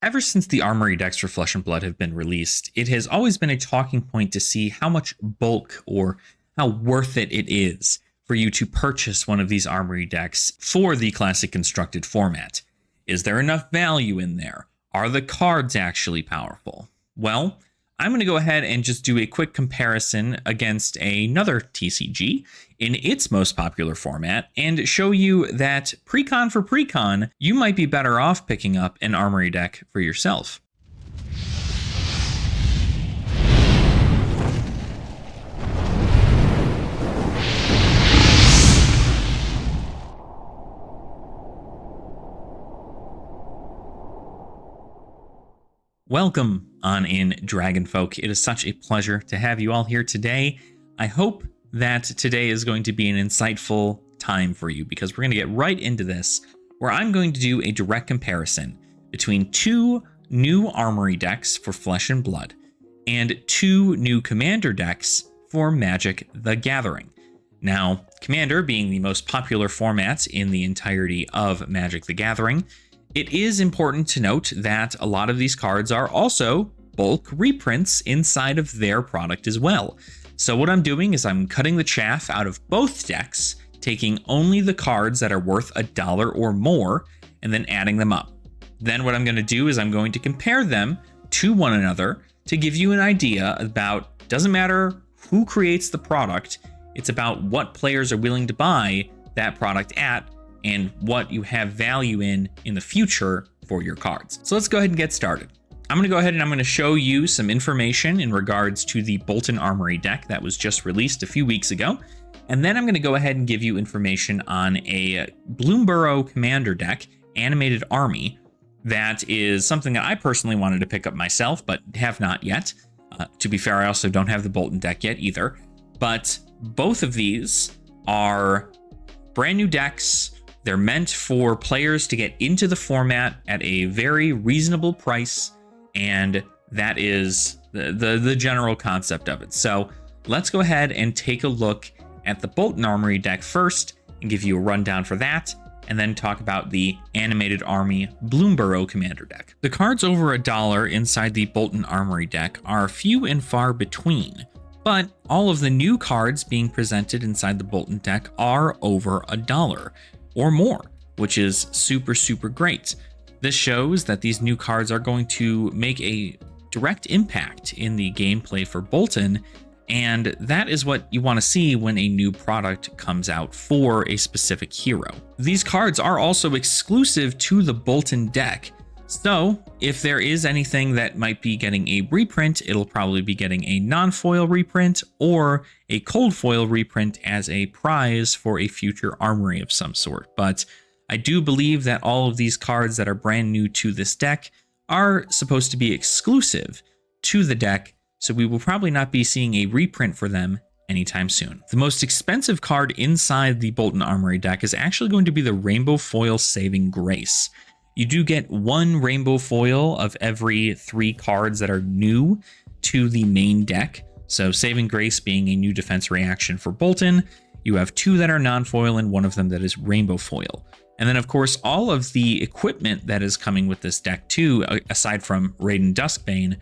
Ever since the Armory decks for Flesh and Blood have been released, it has always been a talking point to see how much bulk or how worth it is for you to purchase one of these Armory decks for the classic constructed format. Is there enough value in there? Are the cards actually powerful? Well, I'm going to go ahead and just do a quick comparison against another TCG in its most popular format and show you that precon for precon, you might be better off picking up an Armory deck for yourself. Welcome on in, Dragonfolk. It is such a pleasure to have you all here today. I hope that today is going to be an insightful time for you because we're going to get right into this, where I'm going to do a direct comparison between two new Armory decks for Flesh and Blood and two new Commander decks for Magic: The Gathering. Now, Commander being the most popular format in the entirety of Magic: The Gathering, it is important to note that a lot of these cards are also bulk reprints inside of their product as well. So what I'm doing is I'm cutting the chaff out of both decks, taking only the cards that are worth $1 or more, and then adding them up. Then what I'm going to do is I'm going to compare them to one another to give you an idea about, doesn't matter who creates the product, it's about what players are willing to buy that product at and what you have value in the future for your cards. So let's go ahead and get started. I'm going to go ahead and I'm going to show you some information in regards to the Boltyn Armory deck that was just released a few weeks ago. And then I'm going to go ahead and give you information on a Bloomburrow Commander deck, Animated Army, that is something that I personally wanted to pick up myself, but have not yet. To be fair, I also don't have the Boltyn deck yet either. But both of these are brand new decks. They're meant for players to get into the format at a very reasonable price, and that is the general concept of it. So let's go ahead and take a look at the Boltyn Armory deck first and give you a rundown for that, and then talk about the Animated Army Bloomburrow Commander deck. The cards over $1 inside the Boltyn Armory deck are few and far between, but all of the new cards being presented inside the Boltyn deck are over $1 or more, which is super great. This shows that these new cards are going to make a direct impact in the gameplay for Boltyn, and that is what you want to see when a new product comes out for a specific hero. These cards are also exclusive to the Boltyn deck, so if there is anything that might be getting a reprint, it'll probably be getting a non-foil reprint or a cold foil reprint as a prize for a future armory of some sort. But I do believe that all of these cards that are brand new to this deck are supposed to be exclusive to the deck, so we will probably not be seeing a reprint for them anytime soon. The most expensive card inside the Boltyn Armory deck is actually going to be the Rainbow Foil Saving Grace. You do get one rainbow foil of every 3 cards that are new to the main deck. So Saving Grace being a new defense reaction for Boltyn. You have 2 that are non-foil and 1 of them that is rainbow foil. And then of course, all of the equipment that is coming with this deck too, aside from Raiden Duskbane,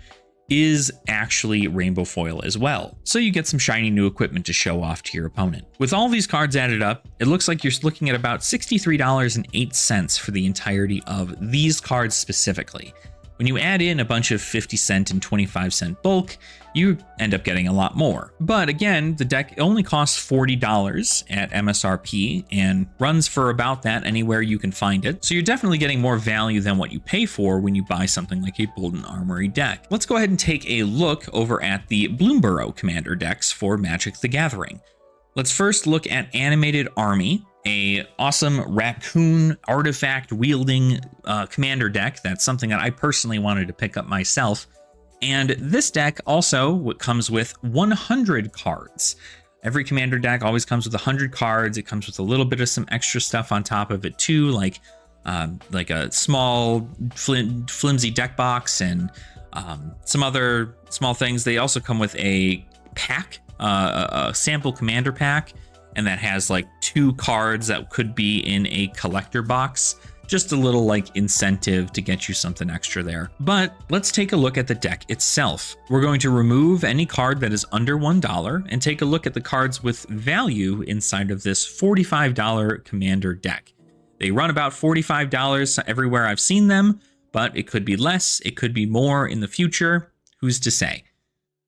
is actually rainbow foil as well. So you get some shiny new equipment to show off to your opponent. With all these cards added up, it looks like you're looking at about $63.08 for the entirety of these cards specifically. When you add in a bunch of 50-cent and 25-cent bulk, you end up getting a lot more. But again, the deck only costs $40 at MSRP and runs for about that anywhere you can find it. So you're definitely getting more value than what you pay for when you buy something like a Boltyn Armory deck. Let's go ahead and take a look over at the Bloomburrow Commander decks for Magic: The Gathering. Let's first look at Animated Army, a awesome raccoon artifact wielding commander deck. That's something that I personally wanted to pick up myself. And this deck also comes with 100 cards. Every commander deck always comes with 100 cards. It comes with a little bit of some extra stuff on top of it too, like a small flimsy deck box and some other small things. They also come with a pack, a sample commander pack, and that has like 2 cards that could be in a collector box Just a little like incentive to get you something extra there. But let's take a look at the deck itself. We're going to remove any card that is under $1 and take a look at the cards with value inside of this $45 Commander deck. They run about $45 everywhere I've seen them, but it could be less, it could be more in the future. Who's to say?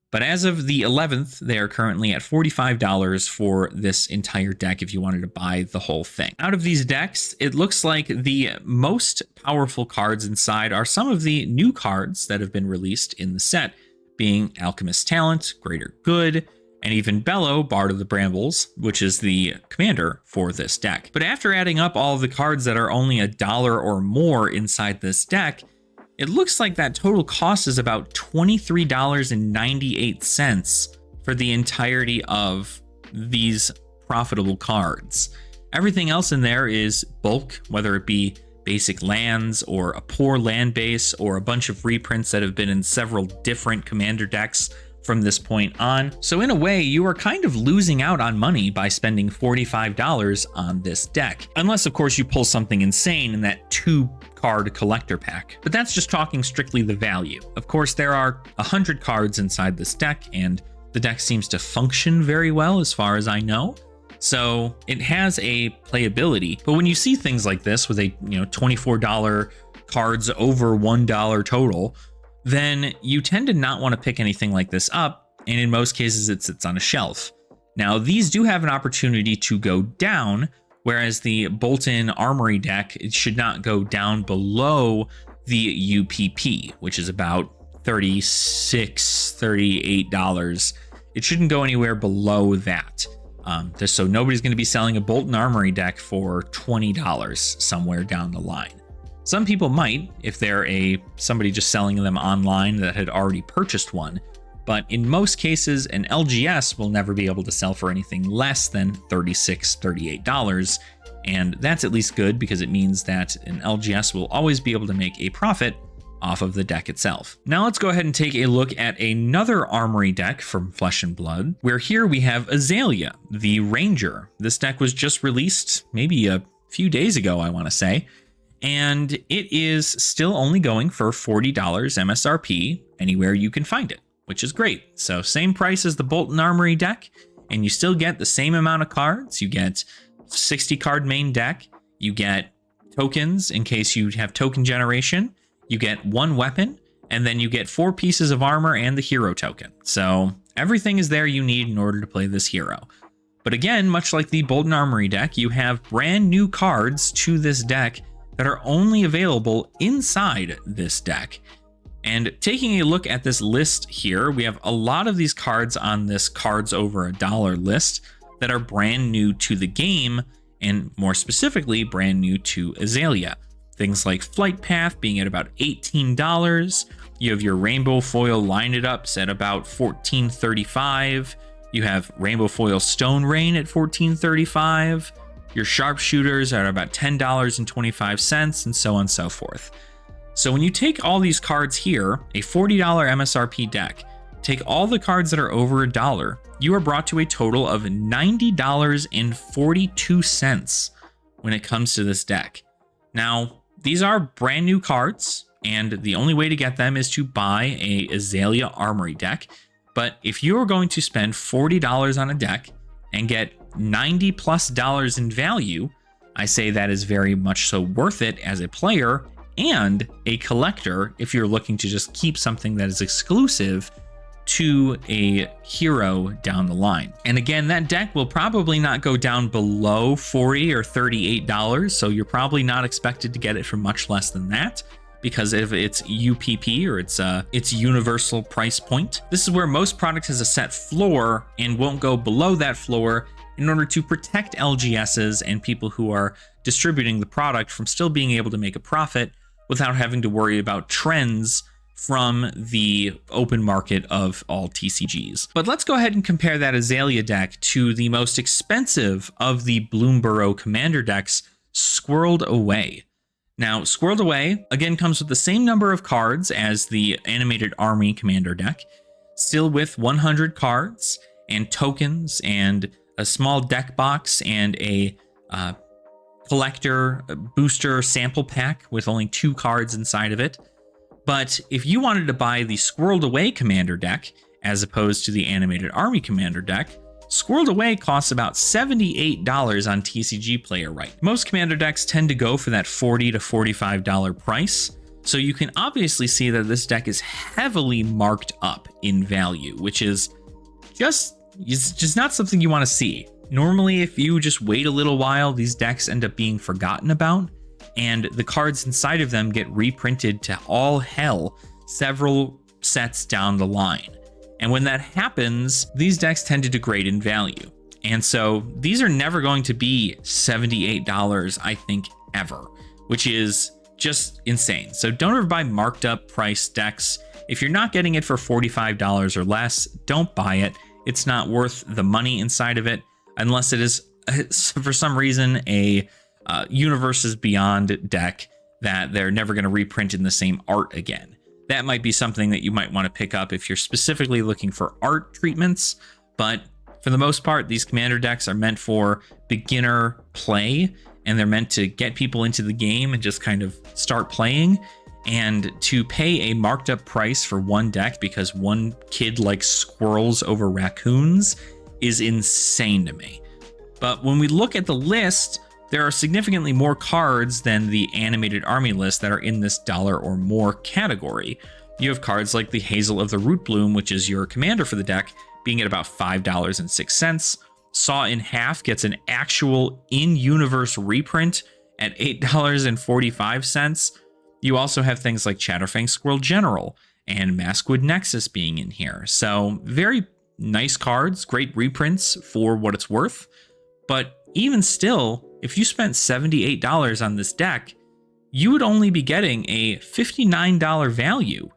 But as of the 11th, they are currently at $45 for this entire deck if you wanted to buy the whole thing. Out of these decks, it looks like the most powerful cards inside are some of the new cards that have been released in the set, being Alchemist's Talent, Greater Good, and even Bello, Bard of the Brambles, which is the commander for this deck. But after adding up all of the cards that are only $1 or more inside this deck, it looks like that total cost is about $23.98 for the entirety of these profitable cards. Everything else in there is bulk, whether it be basic lands or a poor land base or a bunch of reprints that have been in several different commander decks from this point on. So in a way, you are kind of losing out on money by spending $45 on this deck. Unless, of course, you pull something insane in that 2-card collector pack. But that's just talking strictly the value. Of course, there are 100 cards inside this deck, and the deck seems to function very well as far as I know. So it has a playability. But when you see things like this with a $24 cards over $1 total, then you tend to not want to pick anything like this up, and in most cases it sits on a shelf. Now, these do have an opportunity to go down, whereas the Bolton Armory deck, it should not go down below the UPP, which is about $36, $38. It shouldn't go anywhere below that. Just so nobody's going to be selling a Bolton Armory deck for $20 somewhere down the line. Some people might, if they're somebody just selling them online that had already purchased one, but in most cases, an LGS will never be able to sell for anything less than $36, $38, and that's at least good because it means that an LGS will always be able to make a profit off of the deck itself. Now let's go ahead and take a look at another Armory deck from Flesh and Blood, where here we have Azalea, the Ranger. This deck was just released maybe a few days ago, I want to say. And it is still only going for $40 MSRP anywhere you can find it, which is great. So same price as the Bolton Armory deck, and you still get the same amount of cards. You get 60 card main deck. You get tokens in case you have token generation. You get 1 weapon, and then you get 4 pieces of armor and the hero token. So everything is there you need in order to play this hero. But again, much like the Bolton Armory deck, you have brand new cards to this deck that are only available inside this deck. And taking a look at this list here, we have a lot of these cards on this cards over $1 list that are brand new to the game, and more specifically, brand new to Azalea. Things like Flight Path being at about $18. You have your Rainbow Foil Line It Ups at about $14.35. You have Rainbow Foil Stone Rain at $14.35. Your Sharpshooters are about $10.25, and so on and so forth. So when you take all these cards here, a $40 MSRP deck, take all the cards that are over $1, you are brought to a total of $90.42 when it comes to this deck. Now, these are brand new cards, and the only way to get them is to buy a Azalea Armory deck. But if you're going to spend $40 on a deck and get $90+ in value, I say that is very much so worth it as a player and a collector if you're looking to just keep something that is exclusive to a hero down the line. And again, that deck will probably not go down below $40 or $38, so you're probably not expected to get it for much less than that, because of its UPP, or its universal price point. This is where most product has a set floor and won't go below that floor in order to protect LGSs and people who are distributing the product from still being able to make a profit without having to worry about trends from the open market of all TCGs. But let's go ahead and compare that Azalea deck to the most expensive of the Bloomborough Commander decks, Squirreled Away. Now, Squirreled Away, again, comes with the same number of cards as the Animated Army Commander deck, still with 100 cards and tokens and a small deck box and a collector booster sample pack with only 2 cards inside of it. But if you wanted to buy the Squirreled Away Commander deck, as opposed to the Animated Army Commander deck, Squirreled Away costs about $78 on TCG Player Right. Most Commander decks tend to go for that $40 to $45 price, so you can obviously see that this deck is heavily marked up in value, which is just not something you want to see. Normally, if you just wait a little while, these decks end up being forgotten about, and the cards inside of them get reprinted to all hell several sets down the line. And when that happens, these decks tend to degrade in value. And so these are never going to be $78, I think, ever, which is just insane. So don't ever buy marked up price decks. If you're not getting it for $45 or less, don't buy it. It's not worth the money inside of it, unless it is, for some reason, a Universes Beyond deck that they're never going to reprint in the same art again. That might be something that you might want to pick up if you're specifically looking for art treatments, but for the most part, these commander decks are meant for beginner play, and they're meant to get people into the game and just kind of start playing. And to pay a marked up price for one deck because one kid likes squirrels over raccoons is insane to me. But when we look at the list, there are significantly more cards than the Animated Army list that are in this $1 or more category. You have cards like the Hazel of the Root Bloom, which is your commander for the deck, being at about $5.06. Saw in Half gets an actual in-universe reprint at $8.45. You also have things like Chatterfang Squirrel General and Maskwood Nexus being in here. So very nice cards, great reprints for what it's worth. But even still, if you spent $78 on this deck, you would only be getting a $59 value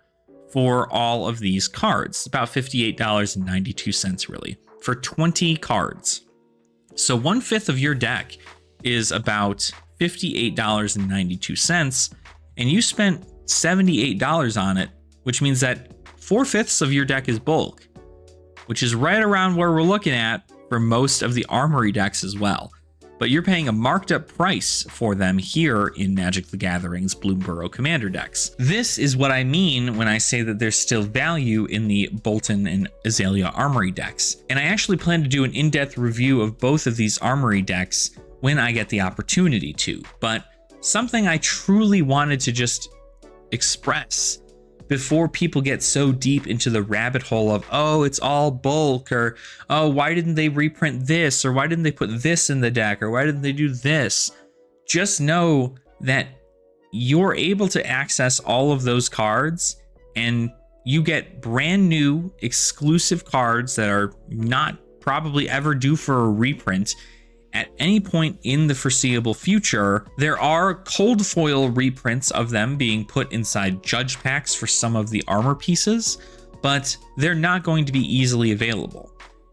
for all of these cards. About $58.92 really, for 20 cards. So 1/5 of your deck is about $58.92, and you spent $78 on it, which means that 4/5 of your deck is bulk, which is right around where we're looking at for most of the Armory decks as well. But you're paying a marked up price for them here in Magic the Gathering's Bloomburrow Commander decks. This is what I mean when I say that there's still value in the Boltyn and Azalea Armory decks. And I actually plan to do an in-depth review of both of these Armory decks when I get the opportunity to. But something I truly wanted to just express before people get so deep into the rabbit hole of, oh, it's all bulk, or, oh, why didn't they reprint this, or why didn't they put this in the deck, or why didn't they do this? Just know that you're able to access all of those cards, and you get brand new exclusive cards that are not probably ever due for a reprint at any point in the foreseeable future. There are cold foil reprints of them being put inside judge packs for some of the armor pieces, but they're not going to be easily available.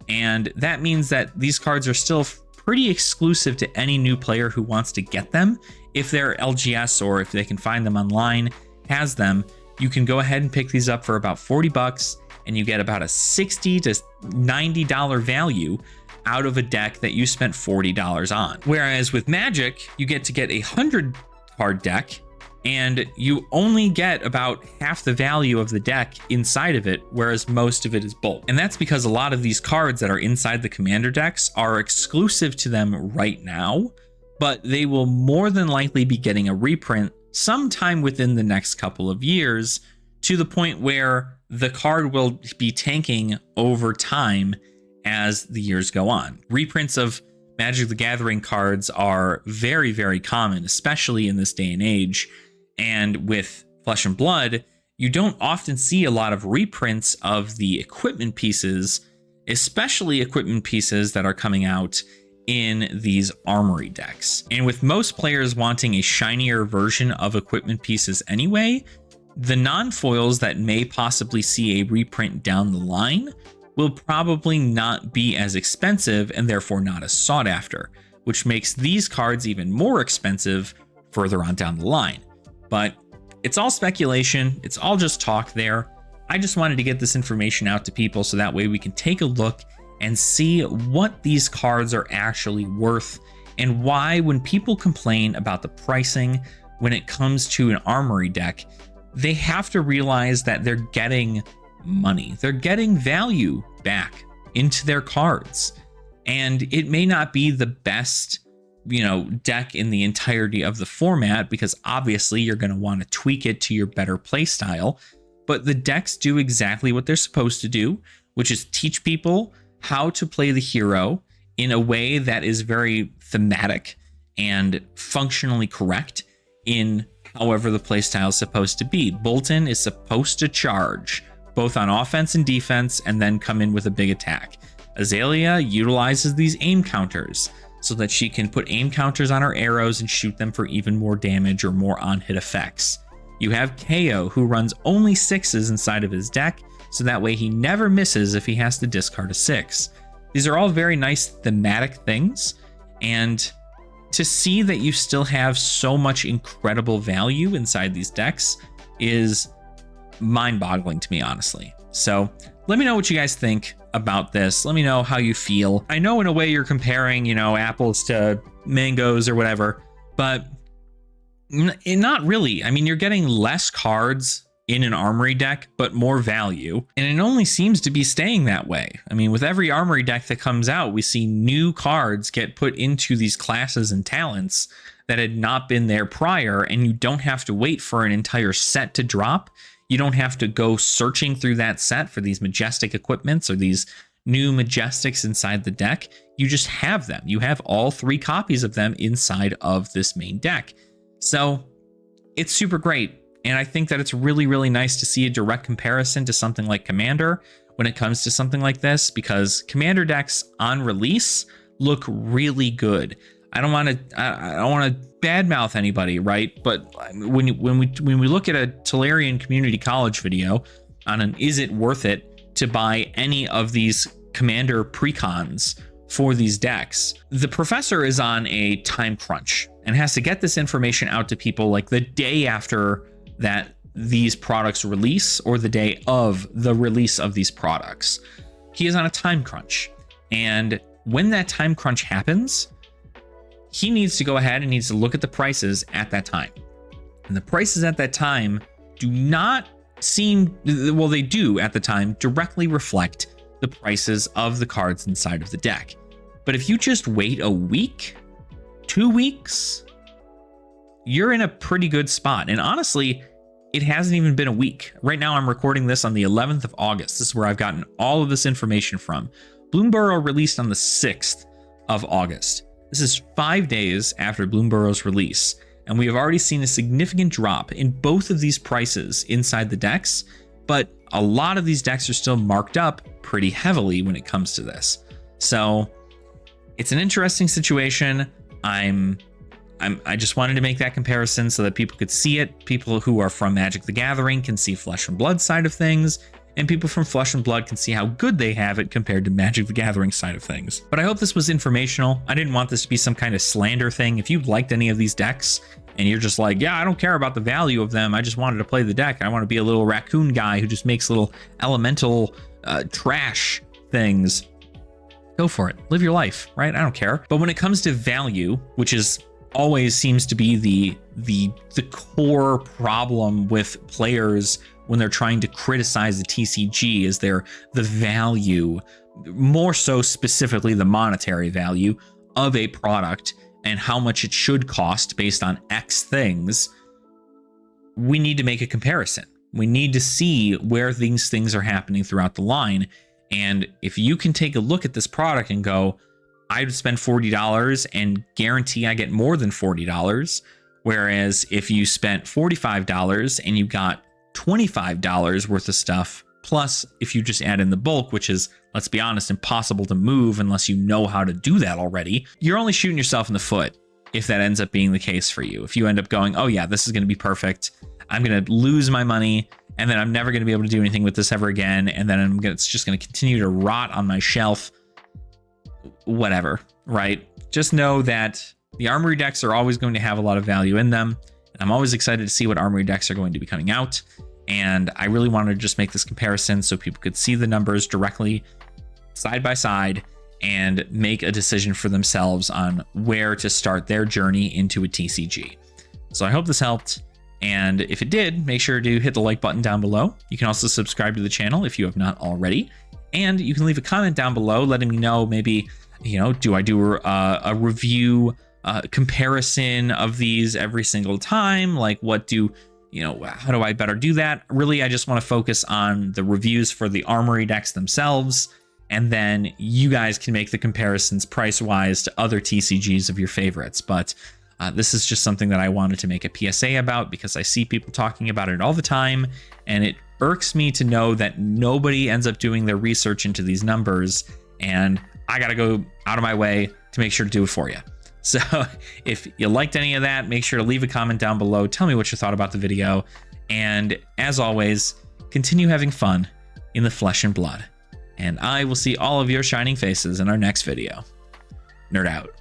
And that means that these cards are still pretty exclusive to any new player who wants to get them. If their LGS, or if they can find them online, has them, you can go ahead and pick these up for about $40, and you get about a $60 to $90 value out of a deck that you spent $40 on. Whereas with Magic, you get a 100 card deck, and you only get about half the value of the deck inside of it, whereas most of it is bulk. And that's because a lot of these cards that are inside the commander decks are exclusive to them right now, but they will more than likely be getting a reprint sometime within the next couple of years, to the point where the card will be tanking over time as the years go on. Reprints of Magic the Gathering cards are very, very common, especially in this day and age. And with Flesh and Blood, you don't often see a lot of reprints of the equipment pieces, especially equipment pieces that are coming out in these Armory decks. And with most players wanting a shinier version of equipment pieces anyway, the non-foils that may possibly see a reprint down the line will probably not be as expensive and therefore not as sought after, which makes these cards even more expensive further on down the line. But it's all speculation, it's all just talk there. I just wanted to get this information out to people so that way we can take a look and see what these cards are actually worth and why when people complain about the pricing when it comes to an armory deck, they have to realize that they're getting money. They're getting value back into their cards. And it may not be the best, deck in the entirety of the format, because obviously you're going to want to tweak it to your better play style. But the decks do exactly what they're supposed to do, which is teach people how to play the hero in a way that is very thematic and functionally correct in however the playstyle is supposed to be. Bolton is supposed to charge both on offense and defense and then come in with a big attack. Azalea utilizes these aim counters so that she can put aim counters on her arrows and shoot them for even more damage or more on-hit effects. You have KO, who runs only 6s inside of his deck, so that way he never misses if he has to discard a 6. These are all very nice thematic things, and to see that you still have so much incredible value inside these decks is mind-boggling to me, honestly. So let me know what you guys think about this. Let me know how you feel. I know in a way you're comparing, apples to mangoes or whatever, but not really. I mean, you're getting less cards in an armory deck, but more value. And it only seems to be staying that way. I mean, with every armory deck that comes out, we see new cards get put into these classes and talents that had not been there prior, and you don't have to wait for an entire set to drop. You don't have to go searching through that set for these majestic equipments or these new majestics inside the deck. You just have them. You have all 3 copies of them inside of this main deck. So it's super great. And I think that it's really, really nice to see a direct comparison to something like Commander when it comes to something like this, because Commander decks on release look really good. I don't want to badmouth anybody, right? But when we look at a Tolarian Community College video on an is it worth it to buy any of these Commander precons for these decks, the professor is on a time crunch and has to get this information out to people like the day after that these products release or the day of the release of these products. He is on a time crunch. And when that time crunch happens, he needs to go ahead and needs to look at the prices at that time. And the prices at that time do not seem, well, they do at the time directly reflect the prices of the cards inside of the deck. But if you just wait a week, 2 weeks, you're in a pretty good spot. And honestly, it hasn't even been a week. Right now, I'm recording this on the 11th of August. This is where I've gotten all of this information from. Bloomburrow released on the 6th of August. This is 5 days after Bloomburrow's release, and we have already seen a significant drop in both of these prices inside the decks, but a lot of these decks are still marked up pretty heavily when it comes to this. So it's an interesting situation. I just wanted to make that comparison so that people could see it. People who are from Magic the Gathering can see Flesh and Blood side of things, and people from Flesh and Blood can see how good they have it compared to Magic the Gathering side of things. But I hope this was informational. I didn't want this to be some kind of slander thing. If you liked any of these decks and you're just like, yeah, I don't care about the value of them, I just wanted to play the deck, I want to be a little raccoon guy who just makes little elemental trash things, go for it. Live your life, right? I don't care. But when it comes to value, which is always seems to be the core problem with players when they're trying to criticize the TCG, is the value, more so specifically the monetary value of a product and how much it should cost based on X things. We need to make a comparison. We need to see where these things are happening throughout the line. And if you can take a look at this product and go, I would spend $40 and guarantee I get more than $40. Whereas if you spent $45 and you got $25 worth of stuff, plus if you just add in the bulk, which is, let's be honest, impossible to move unless you know how to do that already, you're only shooting yourself in the foot if that ends up being the case for you. If you end up going, oh yeah, this is going to be perfect, I'm going to lose my money, and then I'm never going to be able to do anything with this ever again, and then it's just going to continue to rot on my shelf, whatever, right? Just know that the armory decks are always going to have a lot of value in them. And I'm always excited to see what armory decks are going to be coming out. And I really wanted to just make this comparison so people could see the numbers directly side by side and make a decision for themselves on where to start their journey into a TCG. So I hope this helped. And if it did, make sure to hit the like button down below. You can also subscribe to the channel if you have not already. And you can leave a comment down below letting me know, maybe, do I do a review comparison of these every single time? Like, how do I better do that? Really, I just want to focus on the reviews for the Armory decks themselves. And then you guys can make the comparisons price-wise to other TCGs of your favorites. But this is just something that I wanted to make a PSA about because I see people talking about it all the time, and it irks me to know that nobody ends up doing their research into these numbers, and I gotta go out of my way to make sure to do it for you. So if you liked any of that, make sure to leave a comment down below. Tell me what you thought about the video. And as always, continue having fun in the flesh and blood. And I will see all of your shining faces in our next video. Nerd out.